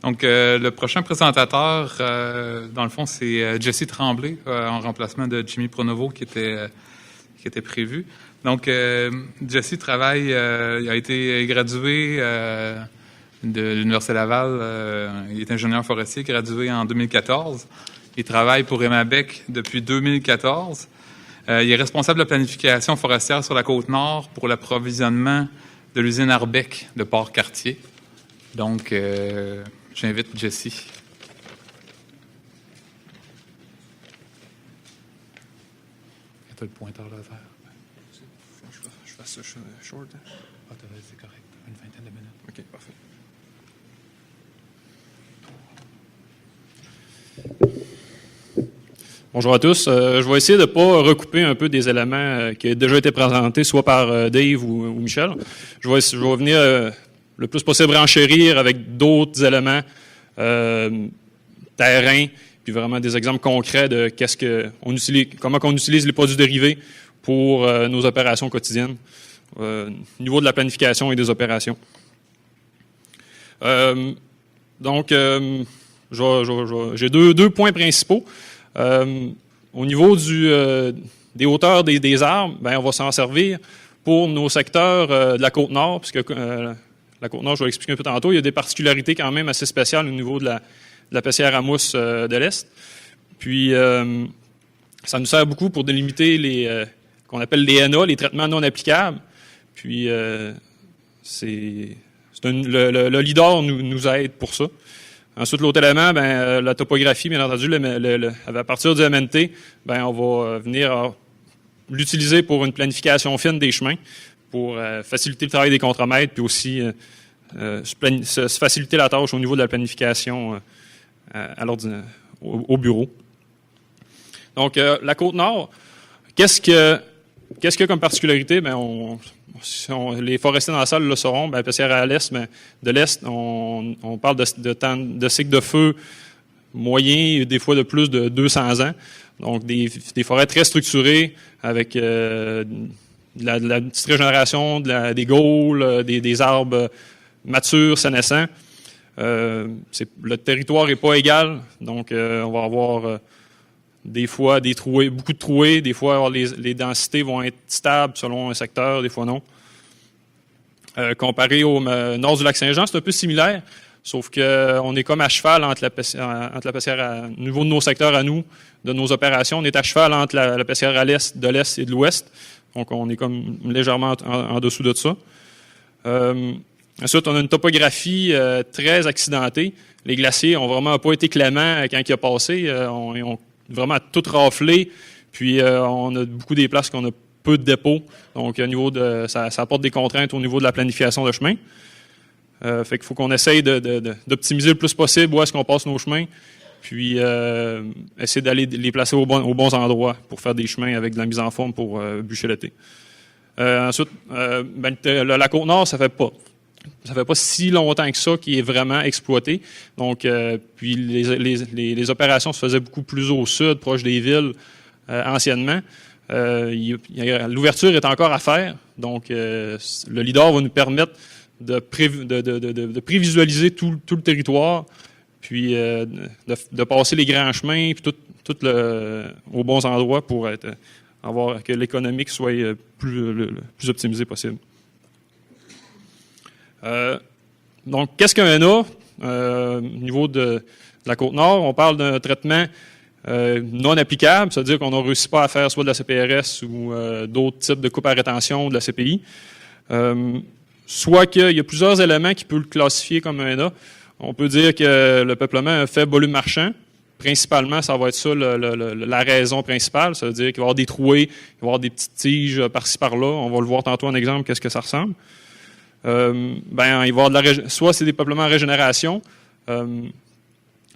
Donc, le prochain présentateur, dans le fond, c'est Jesse Tremblay, en remplacement de Jimmy Pronovo, qui était prévu. Donc, Jesse travaille, il a été gradué de l'Université Laval. Il est ingénieur forestier, gradué en 2014. Il travaille pour Emabec depuis 2014. Il est responsable de la planification forestière sur la Côte-Nord pour l'approvisionnement de l'usine Arbec de Port-Cartier. Donc, j'invite Jesse. Tu as le pointeur là vert. Je fasse ça short. Ah, c'est correct. Une vingtaine de minutes. OK, parfait. Bonjour à tous. Je vais essayer de ne pas recouper un peu des éléments qui ont déjà été présentés, soit par Dave ou Michel. Je vais venir le plus possible renchérir avec d'autres éléments terrain, puis vraiment des exemples concrets de comment on utilise les produits dérivés pour nos opérations quotidiennes, au niveau de la planification et des opérations. Donc, j'ai deux points principaux. Au niveau des hauteurs des arbres, on va s'en servir pour nos secteurs de la Côte-Nord, puisque la Côte-Nord, je vais l'expliquer un peu tantôt, il y a des particularités quand même assez spéciales au niveau de la pessière à mousse de l'Est. Puis, ça nous sert beaucoup pour délimiter qu'on appelle les NA, les traitements non applicables. Puis, le LIDAR nous aide pour ça. Ensuite, l'autre élément, la topographie, bien entendu, à partir du MNT, on va venir l'utiliser pour une planification fine des chemins, pour faciliter le travail des contremaîtres, puis aussi se faciliter la tâche au niveau de la planification au bureau. Donc, la Côte-Nord, qu'est-ce qu'il y a comme particularité? Les forestiers dans la salle le sauront, pessière à l'est, mais de l'est, on parle de cycle de feu moyen, des fois de plus de 200 ans. Donc, des forêts très structurées avec de la petite régénération, des gaules, des arbres matures, sénescents. Le territoire n'est pas égal, donc on va avoir des fois des trouées, beaucoup de trouées, des fois les densités vont être stables selon un secteur, des fois non. Comparé au nord du lac Saint-Jean, c'est un peu similaire, sauf qu'on est comme à cheval entre la pessière au niveau de nos secteurs à nous, de nos opérations, on est à cheval entre la pessière de l'est et de l'ouest, donc on est comme légèrement en dessous de ça. Ensuite, on a une topographie très accidentée. Les glaciers n'ont vraiment pas été cléments quand il a passé. Ils ont vraiment tout raflé. Puis, on a beaucoup des places qu'on a peu de dépôts. Donc, au niveau ça apporte des contraintes au niveau de la planification de chemin. Fait qu'il faut qu'on essaye d'optimiser le plus possible où est-ce qu'on passe nos chemins. Puis, essayer d'aller les placer aux bons endroits pour faire des chemins avec de la mise en forme pour bûcher l'été. Ensuite, la Côte-Nord, ça fait pas si longtemps que ça qui est vraiment exploité. Donc, puis les opérations se faisaient beaucoup plus au sud, proche des villes, anciennement. L'ouverture est encore à faire. Donc, le LIDAR va nous permettre de prévisualiser tout le territoire, puis de passer les grands chemins, puis tout aux bons endroits pour avoir que l'économique soit le plus optimisé possible. Donc, qu'est-ce qu'un NA? Au niveau de la Côte-Nord, on parle d'un traitement non applicable, c'est-à-dire qu'on ne réussit pas à faire soit de la CPRS ou d'autres types de coupe à rétention de la CPI. Soit qu'il y a plusieurs éléments qui peuvent le classifier comme un NA. On peut dire que le peuplement a un faible volume marchand. Principalement, ça va être ça la raison principale. Ça veut dire qu'il va y avoir des trouées, il va y avoir des petites tiges par-ci par-là. On va le voir tantôt en exemple, qu'est-ce que ça ressemble. Il va y avoir soit c'est des peuplements en régénération. Il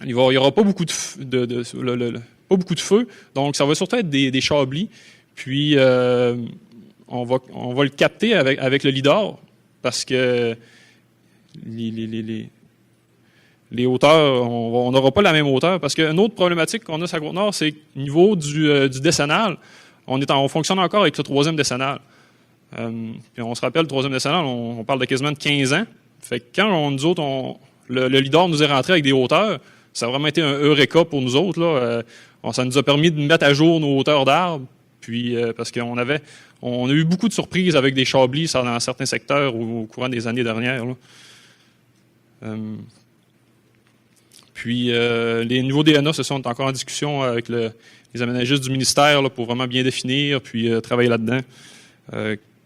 y aura pas beaucoup pas beaucoup de feu, donc ça va surtout être des chablis. Puis on va le capter avec le LIDAR parce que les hauteurs, on n'aura pas la même hauteur. Parce qu'une autre problématique qu'on a sur la Côte-Nord, c'est qu'au niveau du décennal, on fonctionne encore avec le 3e décennal. Puis on se rappelle, le 3e décennal, on parle de quasiment de 15 ans. Fait que quand nous autres, le lidar nous est rentré avec des hauteurs, ça a vraiment été un eureka pour nous autres, là. Ça nous a permis de mettre à jour nos hauteurs d'arbres, puis parce qu'on a eu beaucoup de surprises avec des chablis dans certains secteurs au courant des années dernières, là. Puis les niveaux DNA, ce sont encore en discussion avec les aménagistes du ministère là, pour vraiment bien définir, puis travailler là-dedans.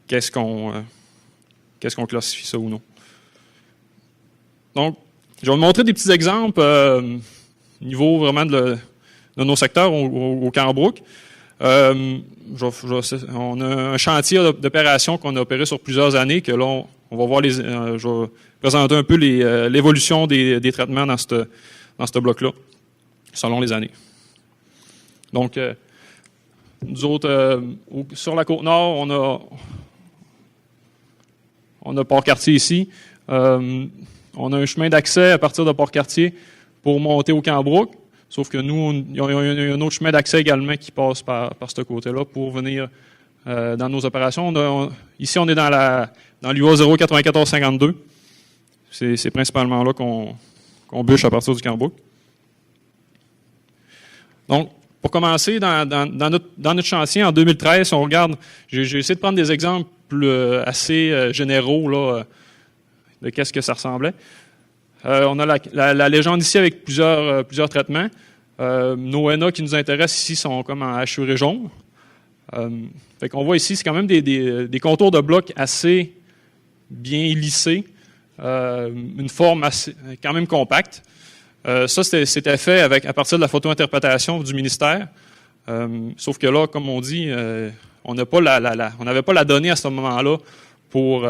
Qu'est-ce qu'on classifie ça ou non. Donc, je vais vous montrer des petits exemples niveau vraiment de nos secteurs au Cambrouck. On a un chantier d'opération qu'on a opéré sur plusieurs années, que là, on va voir je vais présenter un peu l'évolution des traitements dans ce bloc-là, selon les années. Donc, nous autres, sur la Côte-Nord, on a Port-Cartier ici. On a un chemin d'accès à partir de Port-Cartier pour monter au Cambrouck. Sauf que nous, il y a un autre chemin d'accès également qui passe par ce côté-là pour venir dans nos opérations. Ici, on est dans l'UA 09452. C'est principalement là qu'on bûche à partir du Cambrouck. Donc, pour commencer, dans notre chantier, en 2013, si on regarde, j'ai essayé de prendre des exemples assez généraux là, de qu'est-ce que ça ressemblait. On a la légende ici avec plusieurs traitements. Nos NA qui nous intéressent ici sont comme en hachuré jaune. Fait qu'on voit ici, c'est quand même des contours de blocs assez bien lissés, une forme quand même compacte. Ça, c'était fait à partir de la photo-interprétation du ministère. Sauf que là, comme on dit, on n'avait pas la donnée à ce moment-là pour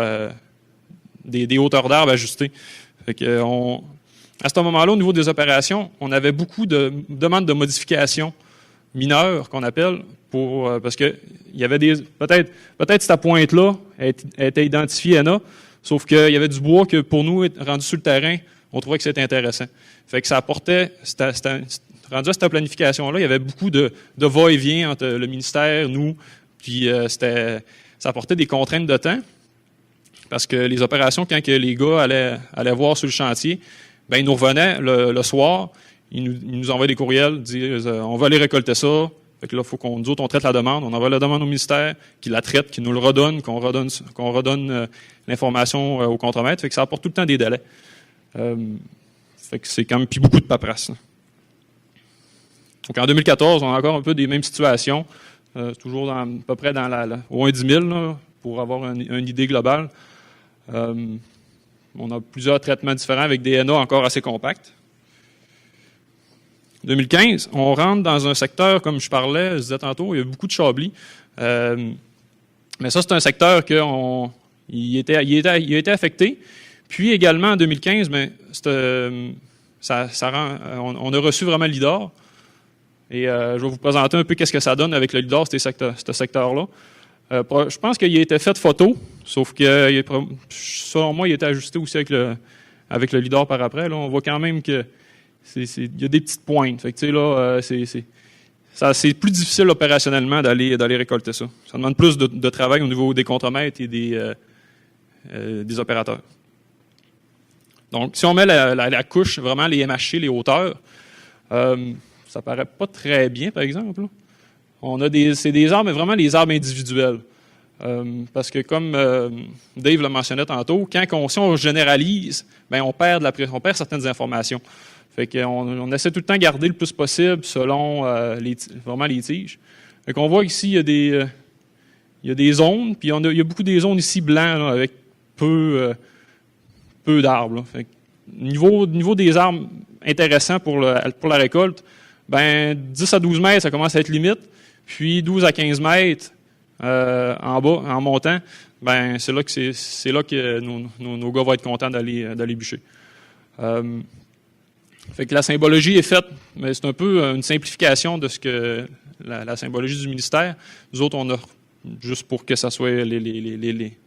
des hauteurs d'arbres ajustées. Fait que à ce moment-là, au niveau des opérations, on avait beaucoup de demandes de modifications mineures qu'on appelle parce que il y avait peut-être cette pointe-là était identifiée NA, sauf qu'il y avait du bois que pour nous, rendu sur le terrain, on trouvait que c'était intéressant. Fait que ça apportait, rendu à cette planification-là, il y avait beaucoup de va-et-vient entre le ministère, nous, puis ça apportait des contraintes de temps. Parce que les opérations, quand que les gars allaient voir sur le chantier, ben ils nous revenaient le soir, ils nous envoyaient des courriels, disent on va aller récolter ça. Fait que là, il faut nous autres, on traite la demande, on envoie la demande au ministère, qui la traite, qui nous le redonne, qu'on redonne l'information au contremaître. Fait que ça apporte tout le temps des délais. Fait que c'est quand même puis beaucoup de paperasse. Donc en 2014, on a encore un peu des mêmes situations, toujours à peu près au 1 10 000 là, pour avoir une idée globale. On a plusieurs traitements différents avec des NA encore assez compacts. 2015, on rentre dans un secteur, comme je disais tantôt, il y a beaucoup de chablis. Mais ça, c'est un secteur il a été affecté. Puis également, en 2015, on a reçu vraiment le lidar. Et je vais vous présenter un peu qu'est-ce que ça donne avec le lidar, ce secteur-là. Je pense qu'il a été fait photo, sauf que selon moi, il a été ajusté aussi avec le lidar par après. Là, on voit quand même que il y a des petites pointes. Fait que, là, c'est plus difficile opérationnellement d'aller récolter ça. Ça demande plus de travail au niveau des contremaîtres et des opérateurs. Donc, si on met la couche, vraiment les MHC, les hauteurs, ça paraît pas très bien, par exemple. Là. C'est des arbres, mais vraiment les arbres individuels. Parce que comme Dave le mentionnait tantôt, si on généralise, ben on perd certaines informations. Fait qu'on essaie tout le temps de garder le plus possible selon vraiment les tiges. Fait qu'on voit ici, il y a des zones, puis il y a beaucoup des zones ici blancs là, avec peu d'arbres. Fait que niveau des arbres intéressants pour la récolte, ben 10 à 12 mètres, ça commence à être limite. Puis 12 à 15 mètres en bas, en montant, ben c'est là que nos gars vont être contents d'aller bûcher. Fait que la symbologie est faite, mais c'est un peu une simplification de ce que la symbologie du ministère. Nous autres, on a juste pour que ça soit les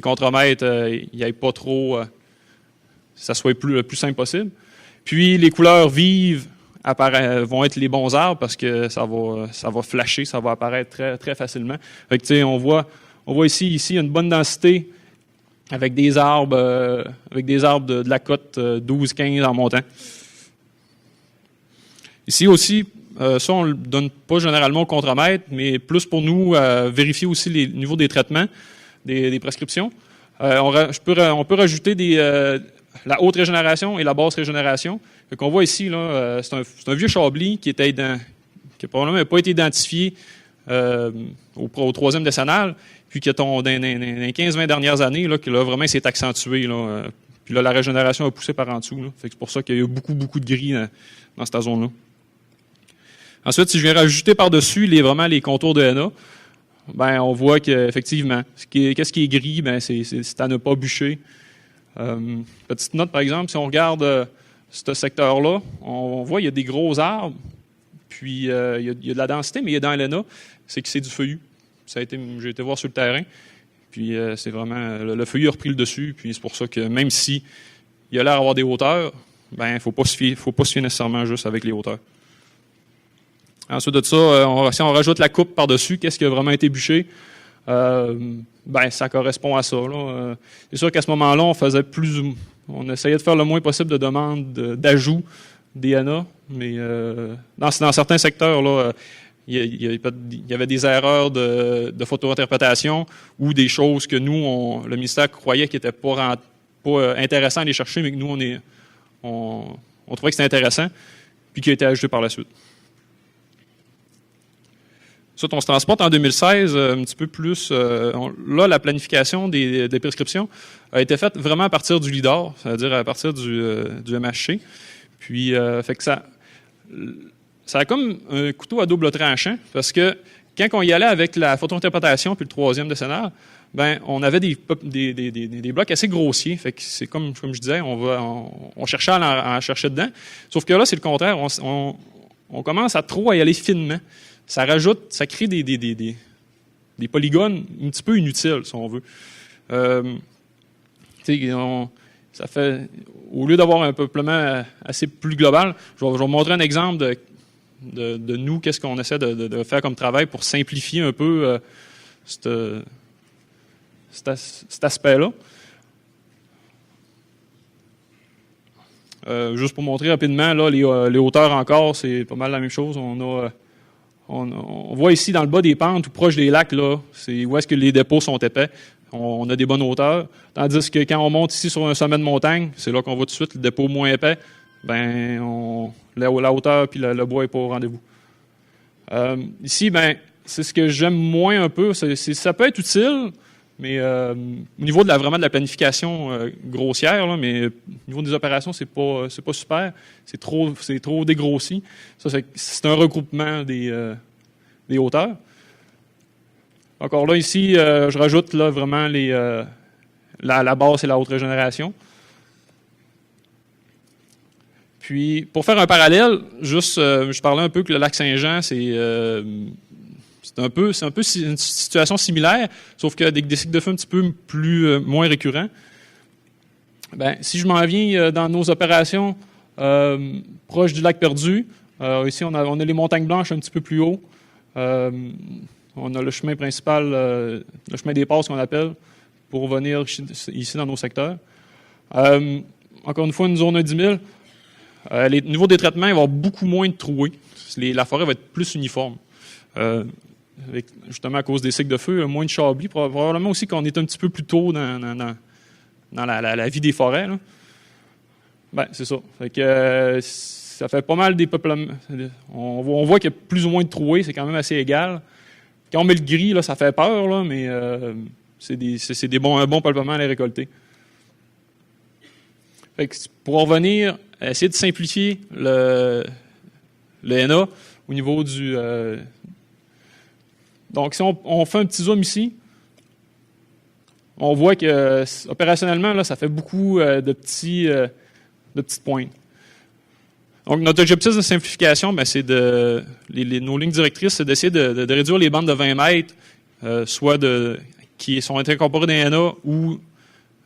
contremaîtres, il n'y ait pas trop, ça soit le plus simple possible. Puis les couleurs vives vont être les bons arbres parce que ça va flasher, ça va apparaître très, très facilement. Fait que, tu sais, on voit ici, il y a une bonne densité avec des arbres de la cote 12-15 en montant. Ici aussi, ça on ne le donne pas généralement au contremètre, mais plus pour nous vérifier aussi les niveaux des traitements, des prescriptions. On peut rajouter la haute régénération et la basse régénération. On voit ici, là, c'est un vieux Chablis qui n'a probablement pas été identifié au 3e décennal, puis qui dans les 15-20 dernières années, là, que là, vraiment s'est accentué. Là, puis là, la régénération a poussé par en dessous. Là. C'est pour ça qu'il y a eu beaucoup de gris dans cette zone-là. Ensuite, si je viens rajouter par-dessus vraiment les contours de NA, ben, on voit qu'effectivement, qu'est-ce qui est gris, ben, c'est à ne pas bûcher. Petite note, par exemple, si on regarde ce secteur-là, on voit qu'il y a des gros arbres, puis il y a de la densité, mais il y a dans l'ENA, c'est que c'est du feuillu. J'ai été voir sur le terrain, puis c'est vraiment, le feuillu a repris le dessus, puis c'est pour ça que même si il a l'air d'avoir des hauteurs, ben, il ne faut pas se fier nécessairement juste avec les hauteurs. Ensuite de ça, si on rajoute la coupe par-dessus, qu'est-ce qui a vraiment été bûché? Ben, ça correspond à ça. Là. C'est sûr qu'à ce moment-là, on essayait de faire le moins possible de demandes d'ajout DNA, mais dans certains secteurs, là, il y avait des erreurs de photo-interprétation ou des choses que nous, le ministère croyait qui n'étaient pas intéressant à aller chercher, mais que nous, on trouvait que c'était intéressant, puis qui a été ajouté par la suite. Ensuite, on se transporte en 2016 un petit peu plus. Là, la planification des prescriptions a été faite vraiment à partir du LIDAR, c'est-à-dire à partir du MHC. Puis, fait que ça a comme un couteau à double tranchant, parce que quand on y allait avec la photointerprétation puis le 3e décennal, ben on avait des blocs assez grossiers. Fait que c'est comme je disais, on cherchait à en chercher dedans. Sauf que là, c'est le contraire. On commence à trop y aller finement. Ça crée des polygones un petit peu inutiles, si on veut. Ça fait, au lieu d'avoir un peuplement assez plus global, je vais vous montrer un exemple de nous, qu'est-ce qu'on essaie de faire comme travail pour simplifier un peu cet aspect-là. Juste pour montrer rapidement, là, les hauteurs encore, c'est pas mal la même chose. On voit ici dans le bas des pentes ou proche des lacs, là, c'est où est-ce que les dépôts sont épais. On a des bonnes hauteurs. Tandis que quand on monte ici sur un sommet de montagne, c'est là qu'on voit tout de suite le dépôt moins épais. Ben, la hauteur puis le bois n'est pas au rendez-vous. Ici, ben, c'est ce que j'aime moins un peu. Ça peut être utile, mais au niveau vraiment de la planification grossière, là, mais au niveau des opérations, c'est pas super. C'est trop dégrossi. Ça, c'est un regroupement des hauteurs. Encore là, ici, je rajoute là, vraiment la basse et la haute régénération. Puis, pour faire un parallèle, je parlais un peu que le lac Saint-Jean, c'est un peu une situation similaire, sauf qu'avec des cycles de feu un petit peu moins récurrents. Ben, si je m'en viens dans nos opérations proches du lac Perdu, ici on a les montagnes blanches un petit peu plus haut. On a le chemin principal, le chemin des passes qu'on appelle, pour venir ici dans nos secteurs. Encore une fois, une zone à 10 000. Les niveaux des traitements, il va y avoir beaucoup moins de trouées. La forêt va être plus uniforme. Justement à cause des cycles de feu, moins de chablis. Probablement aussi qu'on est un petit peu plus tôt dans la vie des forêts. Là. Ben, c'est ça. Fait que, ça fait pas mal des peuplements. On voit qu'il y a plus ou moins de trouées, c'est quand même assez égal. Quand on met le gris, là, ça fait peur, là, mais c'est un bon peuplement à les récolter. Fait que pour en revenir, essayer de simplifier le NA au niveau du... Donc, si on fait un petit zoom ici, on voit que opérationnellement, là, ça fait beaucoup de petites pointes. Donc, notre objectif de simplification, ben, c'est nos lignes directrices, c'est d'essayer de réduire les bandes de 20 mètres, soit qui sont incorporées dans les NA ou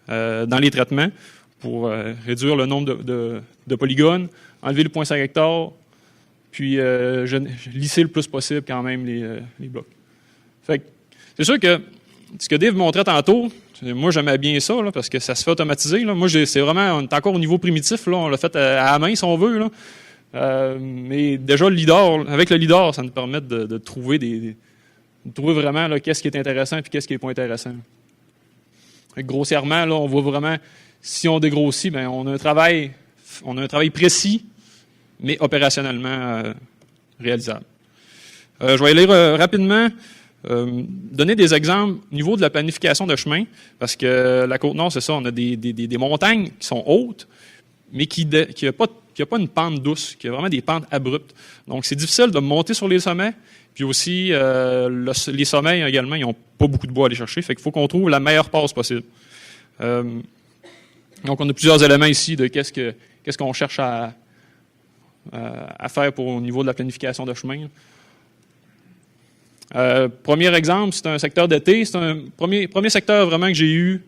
dans les traitements, pour réduire le nombre de polygones, enlever le 0,5 hectare, puis lisser le plus possible quand même les blocs. Fait que, c'est sûr que ce que Dave montrait tantôt, Moi, j'aimais bien ça, là, parce que ça se fait automatiser. Là. Moi, c'est vraiment, on est encore au niveau primitif. Là. On l'a fait à la main, si on veut. Là. Mais déjà, avec le lidar, ça nous permet de trouver vraiment là, qu'est-ce qui est intéressant et qu'est-ce qui n'est pas intéressant. Grossièrement, là, on voit vraiment, si on dégrossit, ben, on a un travail précis, mais opérationnellement réalisable. Je vais lire rapidement, donner des exemples au niveau de la planification de chemin, parce que la Côte-Nord, c'est ça, on a des montagnes qui sont hautes, mais qui n'a pas une pente douce, qui a vraiment des pentes abruptes. Donc, c'est difficile de monter sur les sommets, puis aussi, les sommets également, ils n'ont pas beaucoup de bois à aller chercher, fait qu'il faut qu'on trouve la meilleure passe possible. Donc, on a plusieurs éléments ici de qu'est-ce qu'on cherche à faire au niveau de la planification de chemin. Premier exemple, c'est un secteur d'été. C'est un premier secteur vraiment que j'ai eu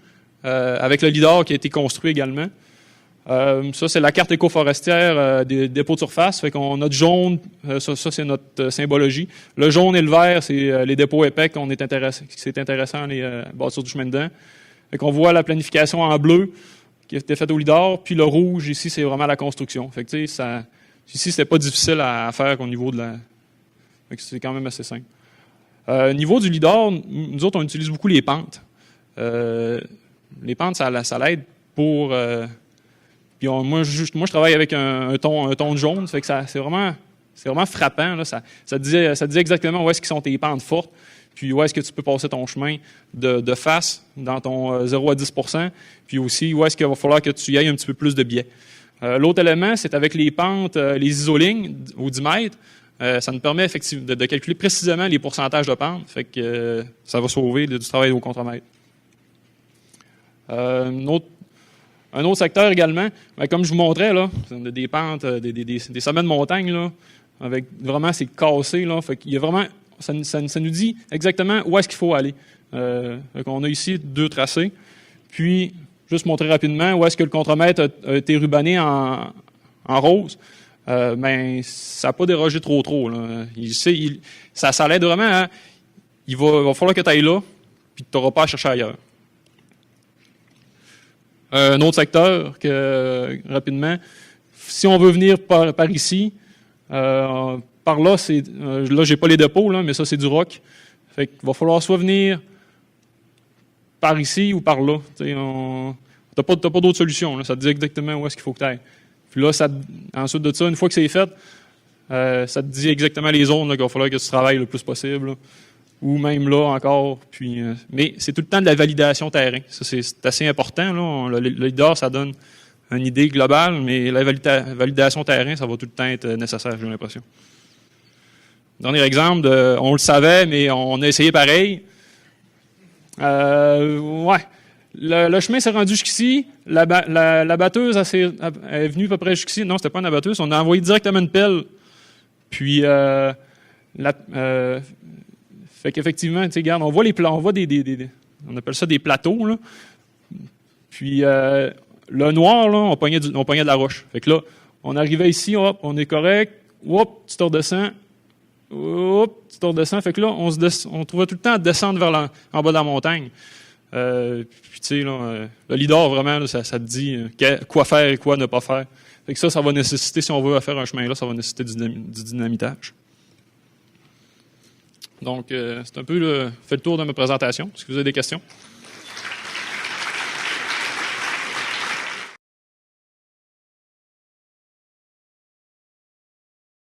avec le lidar qui a été construit également. Ça, c'est la carte éco-forestière des dépôts de surface. Fait qu'on a du jaune, ça c'est notre symbologie. Le jaune et le vert, c'est les dépôts épais c'est intéressant les bâtir du chemin dedans. Fait qu'on voit la planification en bleu qui a été faite au lidar, puis le rouge ici, c'est vraiment la construction. Fait que tu sais, ici, c'était pas difficile à faire au niveau de la. Fait que c'est quand même assez simple. Au niveau du lidar, nous autres, on utilise beaucoup les pentes. Les pentes, ça l'aide pour. Puis moi, je travaille avec un ton de jaune, fait que c'est vraiment frappant. Là, ça dit exactement où est-ce qu'ils sont tes pentes fortes, puis où est-ce que tu peux passer ton chemin de face dans ton 0 à 10%, puis aussi où est-ce qu'il va falloir que tu y ailles un petit peu plus de biais. L'autre élément, c'est avec les pentes, les isolignes au 10 mètres, ça nous permet effectivement de calculer précisément les pourcentages de pente, fait que ça va sauver du travail au contre-mètre. Un autre secteur également, bien, comme je vous montrais, là, des pentes, des sommets de montagne, là, avec vraiment c'est cassé, là, fait qu'il y a vraiment, ça nous dit exactement où est-ce qu'il faut aller. On a ici 2 tracés, puis juste montrer rapidement où est-ce que le contre-mètre a été rubanné en rose. Ben, ça n'a pas dérogé trop. Là. Ça l'aide vraiment à. Il va falloir que tu ailles là, puis tu n'auras pas à chercher ailleurs. Un autre secteur, rapidement, si on veut venir par ici, par là, là, j'ai pas les dépôts, là, mais ça, c'est du roc. Fait qu'il va falloir soit venir par ici ou par là. T'as pas d'autre solution. Là, ça te dit exactement où est-ce qu'il faut que tu ailles. Puis là, ensuite de ça, une fois que c'est fait, ça te dit exactement les zones qu'il va falloir que tu travailles le plus possible. Là. Ou même là encore. Puis, mais c'est tout le temps de la validation terrain. Ça, c'est assez important. Là. Le lidar, ça donne une idée globale, mais la validation terrain, ça va tout le temps être nécessaire, j'ai l'impression. Dernier exemple, on le savait, mais on a essayé pareil. Ouais. Le chemin s'est rendu jusqu'ici. La batteuse est venue à peu près jusqu'ici. Non, c'était pas une abatteuse. On a envoyé directement une pelle. Puis, fait qu'effectivement, tu sais, regarde, on voit on voit on appelle ça des plateaux, là. Puis, le noir, là, on pognait de la roche. Fait que là, on arrivait ici, hop, on est correct. Hop, tu te redescends. Hop, tu te redescends. Fait que là, on trouvait tout le temps à descendre en bas de la montagne. Puis, tu sais, là, le lidar, vraiment, là, ça te dit quoi faire et quoi ne pas faire. Fait que ça va nécessiter, si on veut faire un chemin là, ça va nécessiter du dynamitage. Donc, c'est un peu fait le tour de ma présentation. Est-ce que vous avez des questions?